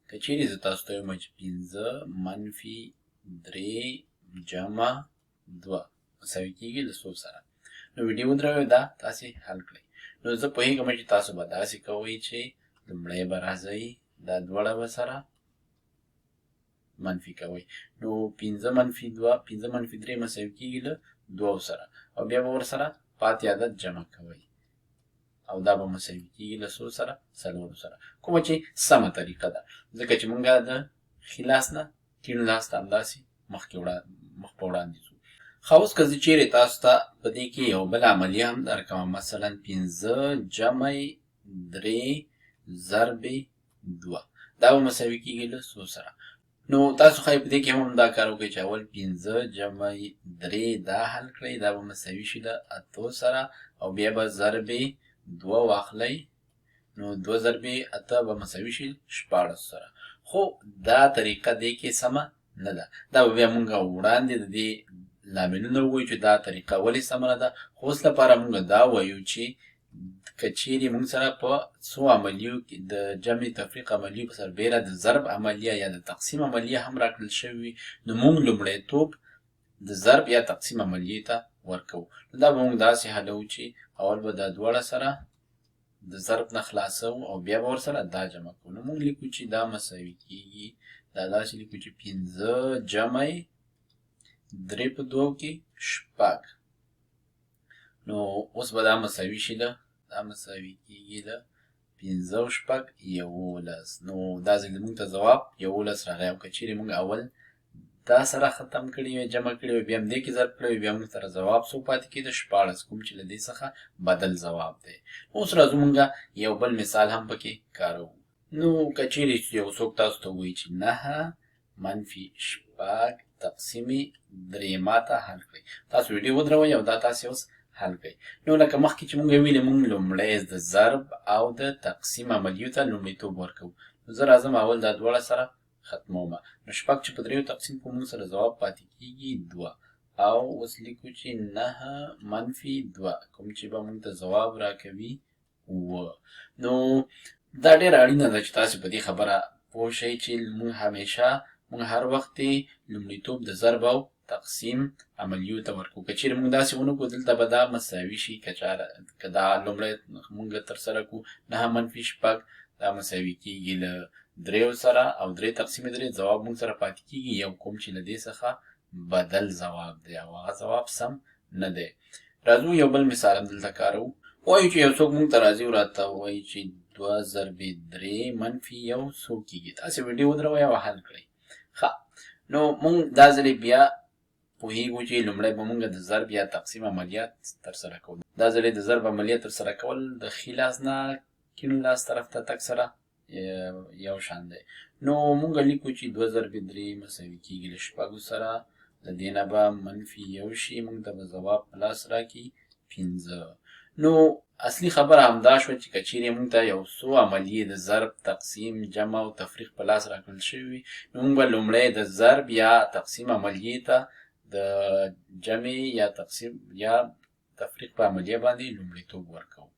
که چیرې زه تاسو ته ووایم چې 5 منفي 3 جمع 2 مساوي کېږي له 100 سره، نو ویډیو ودروئ دا تاسې حل کړئ. نو زه پوهېږم چې تاسو به داسې کوئ چې لومړی به راځئ دا دواړه به سره منفي کوئ، نو 5 منفي 2 5 منفي 3 مساوي کېږي له 2 سره، او بیا به ورسره پاتې عدد جمع کوئ او دا به مساوي کېږي له 100 سره 4 سره، کومه چې سمه طریقه ده، ځکه چې مونږ د ښي لاس نه کیڼ لاس ته همداسې مخ په وړاندې ځو. ښه اوس که زه چیرې تاسو ته په دې کې یو بل عملیه هم درکوم، مثلا 5 جمع 3 ضرب 2 دا به مساوي کېږي له 100 سره، نو تاسو ښایي په دې کې هم دا کار وکړئ چې اول 5 جمع 3 دا حل کړئ، دا به مساوي شي له 8 سره، او بیا به ضرب 2 واخلئ، نو 2 ضرب 8 به مساوي شي 14 سره. خو دا طریقه دې کې سمه نه ده، دا به بیا مونږ وړاندې د دې لاملونه ووایو چې دا طریقه ولې سمه نه ده. خو اوس لپاره مونږ دا وایو چې که چیرې مونږ سره په څو عملیو کې د جمع تفریق عملیو په سربیره د ضرب عملیه یا د تقسیم عملیه هم راکړل شوې وي، نو مونږ لومړیتوب د ضرب یا تقسیم عملیې ته ورکوو. نو دا به مونږ داسې حلوو چې اول به دا دواړه سره د ضرب نه خلاصوو او بیا به ورسره دا جمع کوو، نو مونږ لیکو چې دا مساوي کېږي، دا داسې لیکو چې 5 جمع 3 په 2 کې 6، نو اوس به دا مساوي شي له دا مساوي کېږي له 15 او 6 11، نو دا ځل مونږ ته ځواب 11 راغی، او که چیرې مونږ اول دا سره ختم کړي وي جمع کړي وي بیا هم دې کې ضرب کړی وي بیا موږ سره ځواب څو پاتې کېده 14، کوم چې له دې څخه بدل ځواب دی. اوس راځو مونږ یو بل مثال هم پکې کاروو. نو که چیرې یو څوک تاسو ته ووایي چې 9 منفي 6 تقسیم 3 ماته حل کړئ، تاسو ویډیو ودروئ او دا تاسې اوس حل کړئ. نو لکه مخکې چې مونږ ویلې مونږ لومړی د ضرب او د تقسیم عملیو ته لومړیتوب ورکوو، نو زه راځم اول دا دواړه سره ختمومه، نو 6 چې په 3 تقسیم په مونږ سره ځواب پاتې کېږي 2، او اوس لیکو چې 9 منفي 2 کوم چې به مونږ ته ځواب راکوي 7. نو دا ډېره اړینه ده چې تاسې په دې خبره پوه شئ چې مونږ هر وخت لومړیتوب د ضرب او تقسیم عملیو ته ورکوو. که چیرې مونږ داسې ونه کړو دلته به دا مساوي شي، که دا لومړی مونږ ترسره کړو 9 منفي 6 دا مساوي کېږي له 3 سره، او 3 تقسیم 3 ځواب مونږ سره پاتې کېږي یو، کوم چې له دې څخه بدل ځواب دی او هغه ځواب سم نه دی. راځو یو بل مثال هم دلته کاروو. وایو چې یو څوک مونږ ته راځي او راته وایي چې 2 ضرب 3 منفي 1 څو کېږي، تاسې ویډیو ودروئ او حل کړئ. ښه، نو مونږ دا ځلې بیا پوهېږو چې لومړی به مونږ د ضرب یا تقسیم عملیات ترسره کوو. دا ځلې د ضرب عملیات ترسره کول د ښي لاس نه کیڼ لاس طرف ته تګ سره یو شان دی، نو مونږ لیکو چې 2 ضرب 3 مساوي کېږي له 6 سره، د دې نه به منفي 1 شي، مونږ ته به ځواب په لاس راکړي 15. نو اصلي خبره همدا شوه چې که چیرې مونږ ته یو څو عملیې د ضرب تقسیم جمع او تفریق په لاس راکړل شوي وي، نو مونږ به لومړی د ضرب یا تقسیم عملیې ته د جمع یا تقسیم یا تفریق په عملیه باندې لومړیتوب ورکوو.